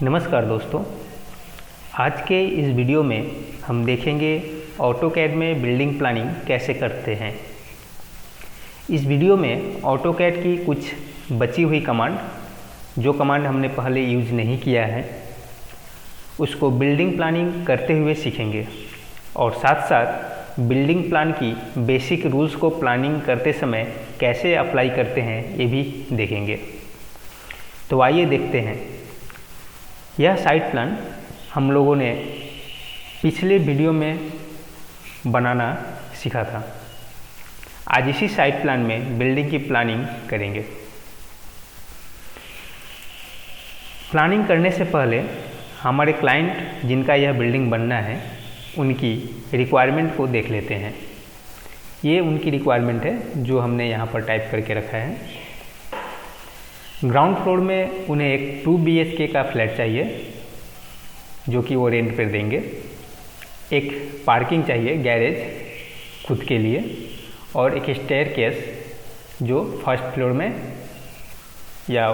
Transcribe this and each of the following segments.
नमस्कार दोस्तों, आज के इस वीडियो में हम देखेंगे ऑटोकैड में बिल्डिंग प्लानिंग कैसे करते हैं। इस वीडियो में ऑटोकैड की कुछ बची हुई कमांड, जो कमांड हमने पहले यूज नहीं किया है, उसको बिल्डिंग प्लानिंग करते हुए सीखेंगे और साथ साथ बिल्डिंग प्लान की बेसिक रूल्स को प्लानिंग करते समय कैसे अप्लाई करते हैं ये भी देखेंगे। तो आइए देखते हैं। यह साइट प्लान हम लोगों ने पिछले वीडियो में बनाना सीखा था। आज इसी साइट प्लान में बिल्डिंग की प्लानिंग करेंगे। प्लानिंग करने से पहले हमारे क्लाइंट जिनका यह बिल्डिंग बनना है उनकी रिक्वायरमेंट को देख लेते हैं। ये उनकी रिक्वायरमेंट है जो हमने यहाँ पर टाइप करके रखा है। ग्राउंड फ्लोर में उन्हें एक 2 BHK का फ्लैट चाहिए जो कि वो रेंट पर देंगे। एक पार्किंग चाहिए, गैरेज खुद के लिए, और एक स्टेयरकेस जो फर्स्ट फ्लोर में या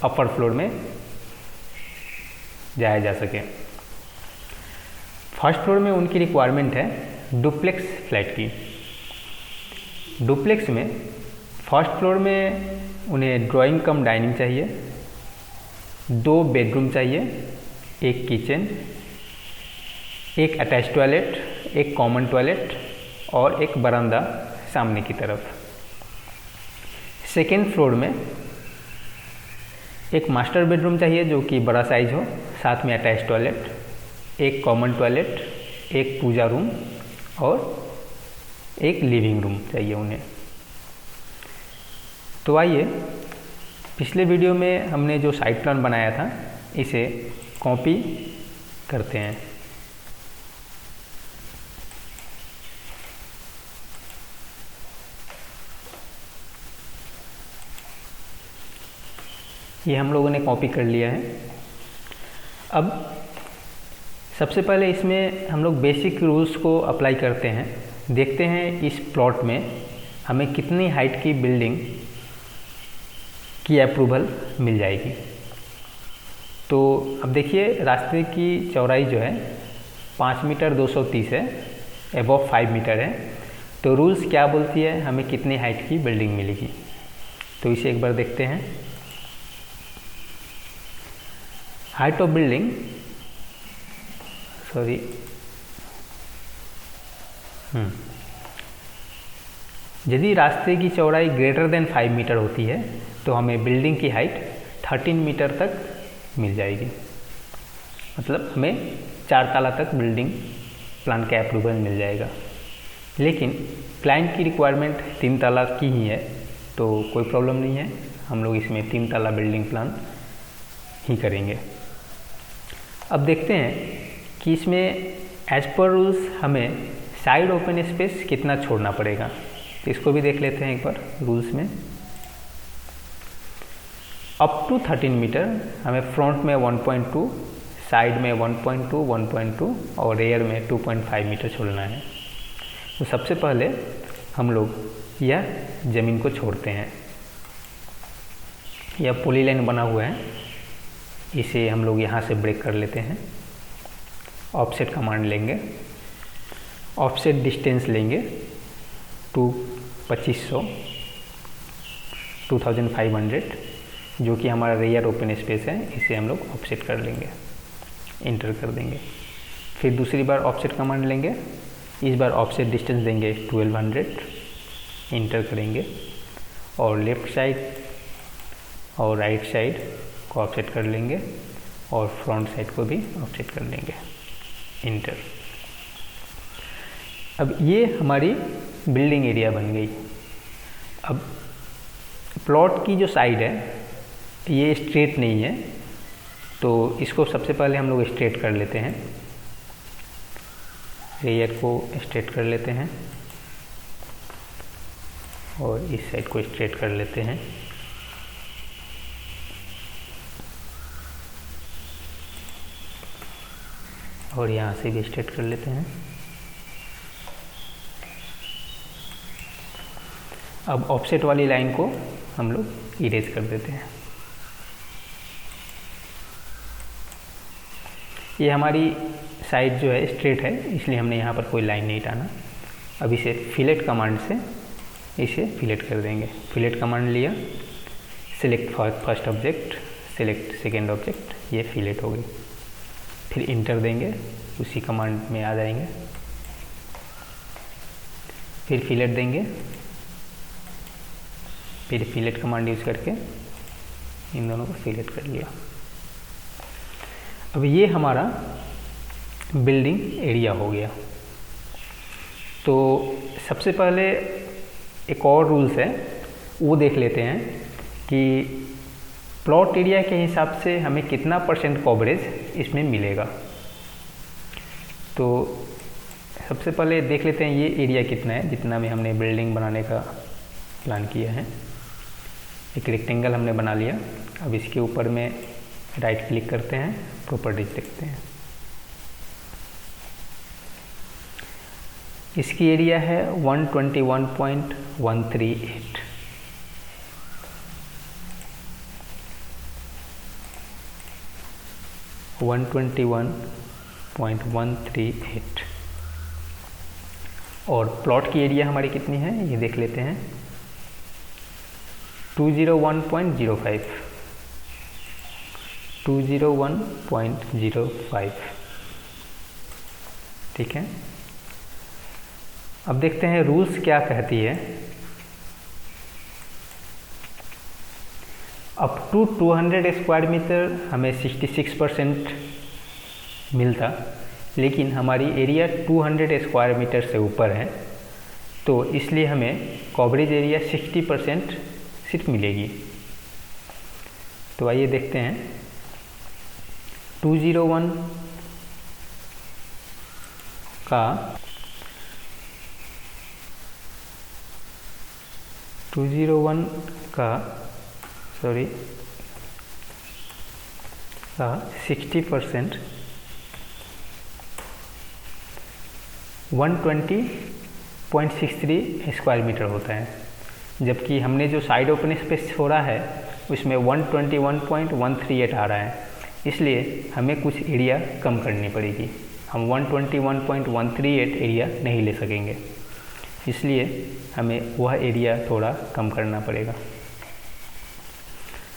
अपर फ्लोर में जाया जा सके। फर्स्ट फ्लोर में उनकी रिक्वायरमेंट है डुप्लेक्स फ्लैट की। डुप्लेक्स में फर्स्ट फ्लोर में उन्हें ड्राइंग कम डाइनिंग चाहिए, 2 बेडरूम चाहिए, एक किचन, एक अटैच टॉयलेट, एक कॉमन टॉयलेट और एक बरामदा सामने की तरफ। सेकेंड फ्लोर में एक मास्टर बेडरूम चाहिए जो कि बड़ा साइज हो, साथ में अटैच टॉयलेट, एक कॉमन टॉयलेट, एक पूजा रूम और एक लिविंग रूम चाहिए उन्हें। तो आइए, पिछले वीडियो में हमने जो साइट प्लान बनाया था इसे कॉपी करते हैं। ये हम लोगों ने कॉपी कर लिया है। अब सबसे पहले इसमें हम लोग बेसिक रूल्स को अप्लाई करते हैं। देखते हैं इस प्लॉट में हमें कितनी हाइट की बिल्डिंग की अप्रूवल मिल जाएगी। तो अब देखिए, रास्ते की चौड़ाई जो है 5 मीटर 230 है, एबव 5 मीटर है। तो रूल्स क्या बोलती है, हमें कितनी हाइट की बिल्डिंग मिलेगी। तो इसे एक बार देखते हैं। हाइट ऑफ बिल्डिंग, यदि रास्ते की चौड़ाई ग्रेटर देन 5 मीटर होती है तो हमें बिल्डिंग की हाइट 13 मीटर तक मिल जाएगी। मतलब हमें 4 ताला तक बिल्डिंग प्लान का अप्रूवल मिल जाएगा। लेकिन क्लाइंट की रिक्वायरमेंट 3 ताला की ही है, तो कोई प्रॉब्लम नहीं है, हम लोग इसमें 3 ताला बिल्डिंग प्लान ही करेंगे। अब देखते हैं कि इसमें एज पर रूल्स हमें साइड ओपन स्पेस कितना छोड़ना पड़ेगा। तो इसको भी देख लेते हैं एक बार। रूल्स में अप टू 13 मीटर हमें फ्रंट में 1.2, साइड में 1.2, 1.2 और रेयर में 2.5 मीटर छोड़ना है। तो सबसे पहले हम लोग यह ज़मीन को छोड़ते हैं। यह पॉलीलाइन बना हुआ है, इसे हम लोग यहाँ से ब्रेक कर लेते हैं। ऑफसेट कमांड लेंगे, ऑफसेट डिस्टेंस लेंगे 2500, 2500 जो कि हमारा रेयर ओपन स्पेस है, इसे हम लोग ऑफसेट कर लेंगे, इंटर कर देंगे। फिर दूसरी बार ऑफसेट कमांड लेंगे, इस बार ऑफसेट डिस्टेंस देंगे 1200, इंटर करेंगे और लेफ़्ट साइड और राइट साइड को ऑफसेट कर लेंगे और फ्रंट साइड को भी ऑफसेट कर लेंगे, इंटर। अब ये हमारी बिल्डिंग एरिया बन गई। अब प्लॉट की जो साइड है ये स्ट्रेट नहीं है, तो इसको सबसे पहले हम लोग स्ट्रेट कर लेते हैं। रेयर को स्ट्रेट कर लेते हैं और इस साइड को स्ट्रेट कर लेते हैं। और यहाँ से भी स्ट्रेट कर लेते हैं। अब ऑफसेट वाली लाइन को हम लोग इरेज कर देते हैं। ये हमारी साइड जो है स्ट्रेट है, इसलिए हमने यहाँ पर कोई लाइन नहीं टाना। अब इसे फिलेट कमांड से इसे फिलेट कर देंगे। फिलेट कमांड लिया, select first object, select second object, ये फिलेट हो गई। फिर इंटर देंगे, उसी कमांड में आ जाएंगे। फिर फिलेट देंगे, फिर फिलेट कमांड यूज़ करके इन दोनों को फिलेट कर लिया। अब ये हमारा बिल्डिंग एरिया हो गया। तो सबसे पहले एक और रूल्स है, वो देख लेते हैं कि प्लॉट एरिया के हिसाब से हमें कितना % कवरेज इसमें मिलेगा। तो सबसे पहले देख लेते हैं ये एरिया कितना है जितना में हमने बिल्डिंग बनाने का प्लान किया है। एक रेक्टेंगल हमने बना लिया। अब इसके ऊपर में राइट क्लिक करते हैं, प्रॉपर्टीज देखते हैं। इसकी एरिया है 121.138। और प्लॉट की एरिया हमारी कितनी है ये देख लेते हैं, 201.05। 201.05, ठीक है। अब देखते हैं रूल्स क्या कहती है। अप टू 200 स्क्वायर मीटर हमें 66% मिलता, लेकिन हमारी एरिया 200 स्क्वायर मीटर से ऊपर है, तो इसलिए हमें कवरेज एरिया 60% सिर्फ मिलेगी। तो आइए देखते हैं 201 का 60% 120.63 स्क्वायर मीटर होता है, जबकि हमने जो साइड ओपन स्पेस छोड़ा है उसमें 121.138 आ रहा है, इसलिए हमें कुछ एरिया कम करनी पड़ेगी। हम 121.138 एरिया नहीं ले सकेंगे, इसलिए हमें वह एरिया थोड़ा कम करना पड़ेगा।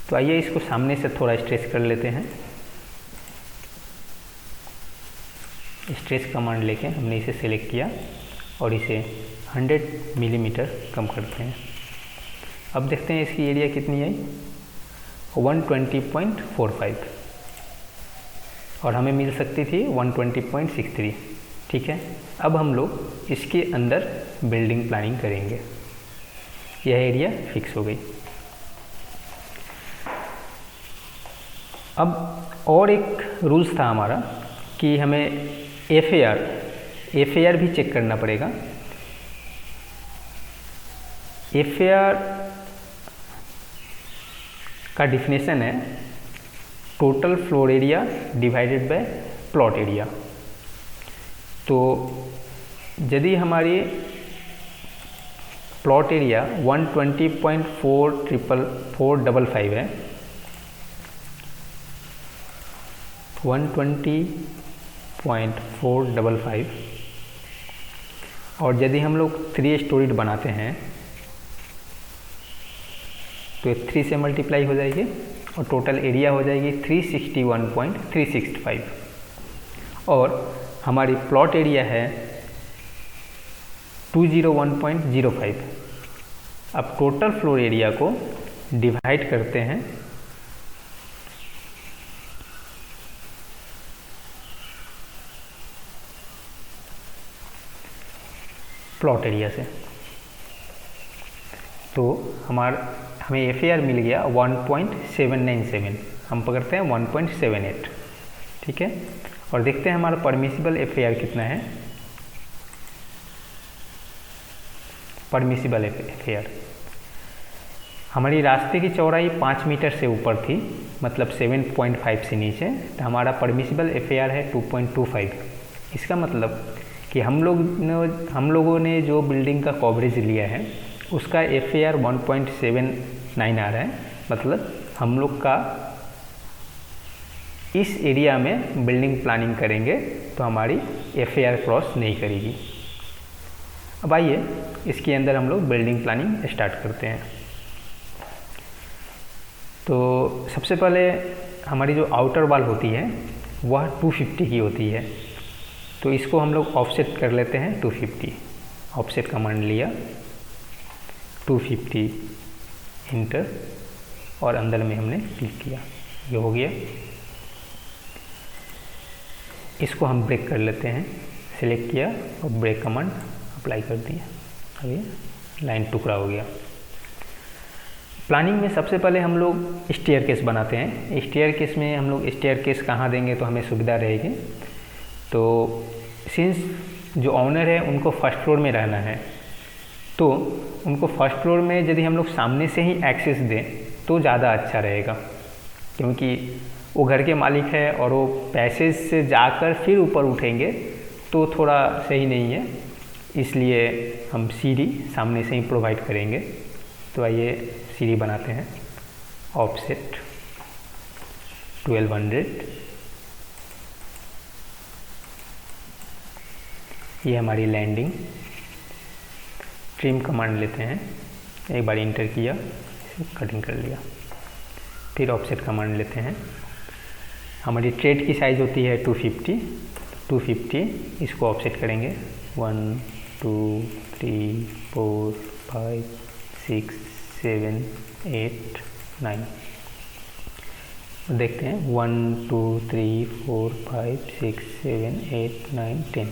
तो आइए इसको सामने से थोड़ा स्ट्रेच कर लेते हैं। स्ट्रेच कमांड लेके हमने इसे सेलेक्ट किया और इसे 100 मिलीमीटर कम करते हैं। अब देखते हैं इसकी एरिया कितनी है, 120.45, और हमें मिल सकती थी 120.63, ठीक है। अब हम लोग इसके अंदर बिल्डिंग प्लानिंग करेंगे। यह एरिया फिक्स हो गई। अब और एक रूल्स था हमारा कि हमें FAR भी चेक करना पड़ेगा। FAR का डिफिनेशन है total floor area divided by plot area. तो यदि हमारी प्लॉट एरिया 120.455 है, 120.455, और यदि हम लोग 3 स्टोरीड बनाते हैं तो 3 से मल्टीप्लाई हो जाएगी और टोटल एरिया हो जाएगी 361.365, और हमारी प्लॉट एरिया है 201.05। अब टोटल फ्लोर एरिया को डिवाइड करते हैं प्लॉट एरिया से, तो हमें FAR मिल गया 1.797, हम पकड़ते हैं 1.78, ठीक है। और देखते हैं हमारा परमिसिबल FAR कितना है। परमिसिबल FAR हमारी रास्ते की चौड़ाई 5 मीटर से ऊपर थी, मतलब 7.5 से नीचे, तो हमारा परमिसिबल FAR है 2.25। इसका मतलब कि हम लोगों ने जो बिल्डिंग का कवरेज लिया है उसका FAR 1.79 आ रहा है, मतलब हम लोग का इस एरिया में बिल्डिंग प्लानिंग करेंगे तो हमारी FAR क्रॉस नहीं करेगी। अब आइए इसके अंदर हम लोग बिल्डिंग प्लानिंग स्टार्ट करते हैं। तो सबसे पहले हमारी जो आउटर वॉल होती है वह 250 की होती है, तो इसको हम लोग ऑफसेट कर लेते हैं 250। ऑफसेट कमांड लिया, 250 इंटर और अंदर में हमने क्लिक किया, ये हो गया। इसको हम ब्रेक कर लेते हैं, सिलेक्ट किया और ब्रेक कमांड अप्लाई कर दिया। अब ये लाइन टुकड़ा हो गया। प्लानिंग में सबसे पहले हम लोग स्टेयरकेस बनाते हैं। स्टेयरकेस में हम लोग स्टेयरकेस कहाँ देंगे तो हमें सुविधा रहेगी। तो सिंस जो ऑनर है उनको फर्स्ट फ्लोर में रहना है, तो उनको फर्स्ट फ्लोर में यदि हम लोग सामने से ही एक्सेस दें तो ज़्यादा अच्छा रहेगा, क्योंकि वो घर के मालिक है और वो पैसेज से जाकर फिर ऊपर उठेंगे तो थोड़ा सही नहीं है। इसलिए हम सीढ़ी सामने से ही प्रोवाइड करेंगे। तो आइए सीढ़ी बनाते हैं। ऑफसेट 1200, ये हमारी लैंडिंग। ट्रिम कमांड लेते हैं, एक बार इंटर किया, कटिंग कर लिया। फिर ऑफसेट कमांड लेते हैं। हमारी ट्रेड की साइज़ होती है 250, इसको ऑफसेट करेंगे 1 2 3 4 5 6 7 8 9। देखते हैं 1 2 3 4 5 6 7 8 9 10,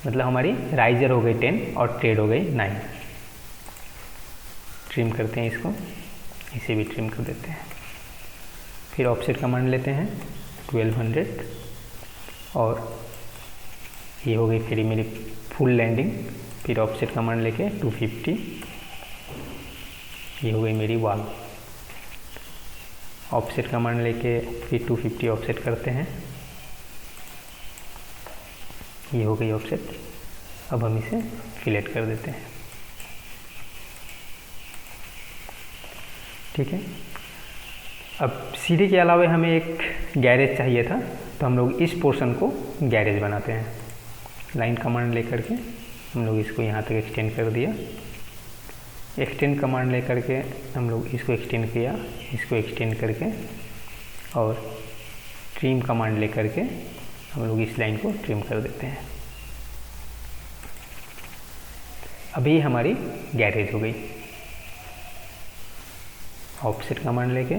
मतलब हमारी राइजर हो गई 10 और ट्रेड हो गई 9। ट्रिम करते हैं इसको, इसे भी ट्रिम कर देते हैं। फिर ऑफसेट कमांड लेते हैं 1200 और ये हो गई फिर मेरी फुल लैंडिंग। फिर ऑफसेट कमांड लेके 250, ये हो गई मेरी वॉल। ऑफसेट कमांड लेके फिर 250 ऑफसेट करते हैं, ये हो गई ऑफसेट। अब हम इसे फिलेट कर देते हैं, ठीक है। अब सीढ़ी के अलावा हमें एक गैरेज चाहिए था, तो हम लोग इस पोर्शन को गैरेज बनाते हैं। लाइन कमांड लेकर के हम लोग इसको यहाँ तक एक्सटेंड कर दिया। एक्सटेंड कमांड लेकर के हम लोग इसको एक्सटेंड किया, इसको एक्सटेंड करके, और ट्रिम कमांड लेकर के हम लोग इस लाइन को ट्रिम कर देते हैं। अभी हमारी गैरेज हो गई। ऑफसेट कमांड लेके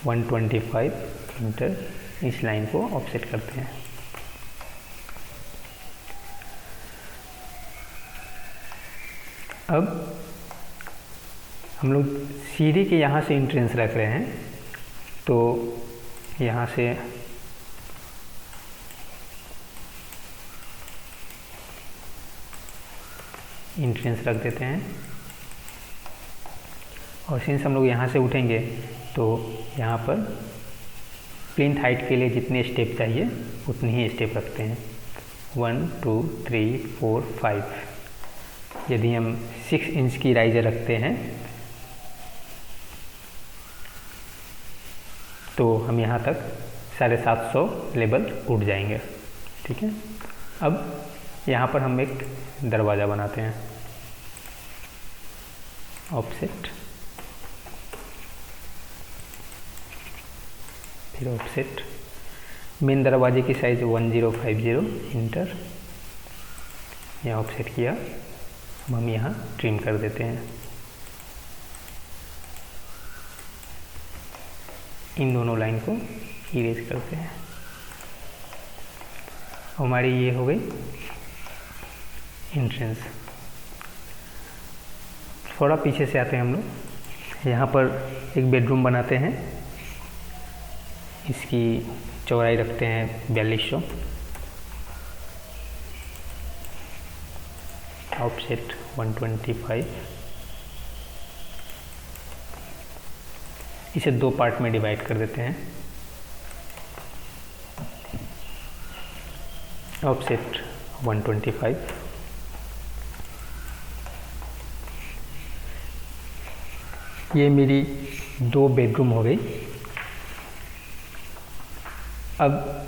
125 इंटर, इस लाइन को ऑफसेट करते हैं। अब हम लोग सीढ़ी के यहाँ से एंट्रेंस रख रहे हैं, तो यहाँ से एंट्रेंस रख देते हैं। और सिंस हम लोग यहाँ से उठेंगे तो यहाँ पर प्लिंथ हाइट के लिए जितने स्टेप चाहिए उतने ही स्टेप रखते हैं। 1 2 3 4 5। यदि हम 6 इंच की राइजर रखते हैं तो हम यहाँ तक 750 लेवल उठ जाएंगे, ठीक है। अब यहाँ पर हम एक दरवाज़ा बनाते हैं। ऑफसेट, फिर ऑफसेट। मेन दरवाजे की साइज 1050 इंटर, यहाँ ऑफसेट किया। अब हम यहाँ ट्रिम कर देते हैं। इन दोनों लाइन को इरेज करते हैं। हमारी ये हो गई एंट्रेंस। थोड़ा पीछे से आते हैं हम लोग। यहाँ पर एक बेडरूम बनाते हैं, इसकी चौड़ाई रखते हैं 4200। ऑफसेट 125। इसे 2 पार्ट में डिवाइड कर देते हैं। ऑफसेट 125। ये मेरी 2 बेडरूम हो गई। अब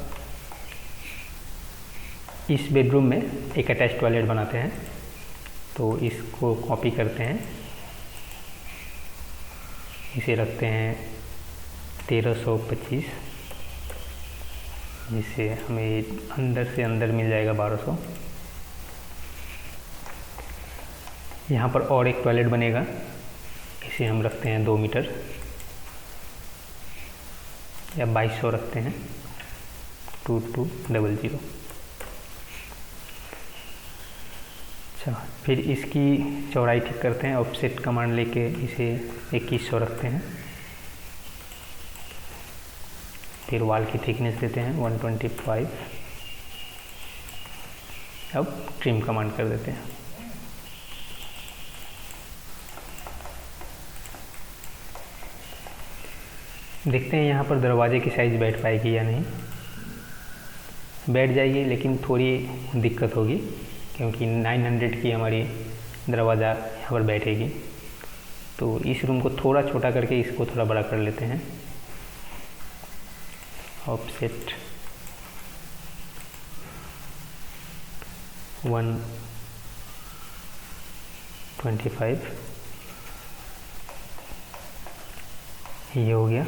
इस बेडरूम में एक अटैच टॉयलेट बनाते हैं, तो इसको कॉपी करते हैं, इसे रखते हैं 1325, जिससे हमें अंदर से अंदर मिल जाएगा 1200। यहाँ पर और एक टॉयलेट बनेगा, इसे हम रखते हैं 2 मीटर या 2200 रखते हैं, 2200। अच्छा, फिर इसकी चौड़ाई ठीक करते हैं, ऑफसेट कमांड लेके इसे 2100 रखते हैं। फिर वॉल की थिकनेस देते हैं 125। अब ट्रिम कमांड कर देते हैं। देखते हैं यहाँ पर दरवाजे की साइज़ बैठ पाएगी या नहीं। बैठ जाएगी, लेकिन थोड़ी दिक्कत होगी क्योंकि 900 की हमारी दरवाज़ा यहाँ पर बैठेगी। तो इस रूम को थोड़ा छोटा करके इसको थोड़ा बड़ा कर लेते हैं। ऑफसेट 125, ये हो गया।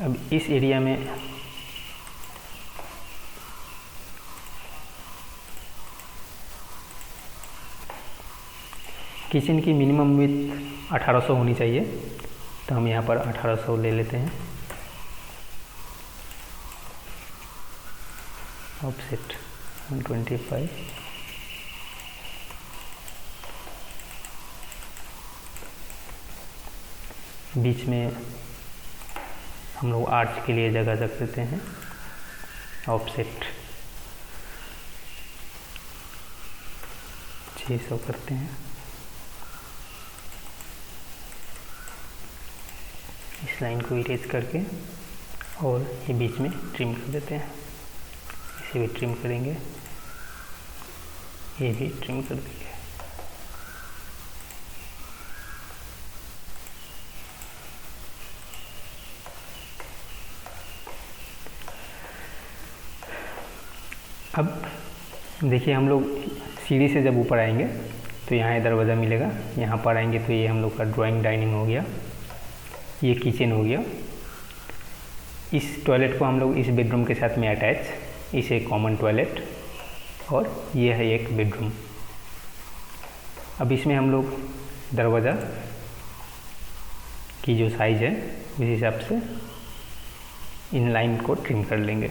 अब इस एरिया में किचन की मिनिमम विड्थ 1800 होनी चाहिए, तो हम यहाँ पर 1800 ले लेते हैं। ऑफसेट 125, बीच में हम लोग आर्च के लिए जगह रख देते हैं। ऑफसेट 600 करते हैं। इस लाइन को इरेज करके और ये बीच में ट्रिम कर देते हैं। इसे भी ट्रिम करेंगे, ये भी ट्रिम कर देंगे। अब देखिए, हम लोग सीढ़ी से जब ऊपर आएंगे तो यहाँ ये दरवाज़ा मिलेगा। यहाँ पर आएंगे तो ये हम लोग का ड्राइंग डाइनिंग हो गया, ये किचन हो गया। इस टॉयलेट को हम लोग इस बेडरूम के साथ में अटैच, इसे कॉमन टॉयलेट, और ये है एक बेडरूम। अब इसमें हम लोग दरवाज़ा की जो साइज़ है उस हिसाब से इन लाइन को ट्रिम कर लेंगे।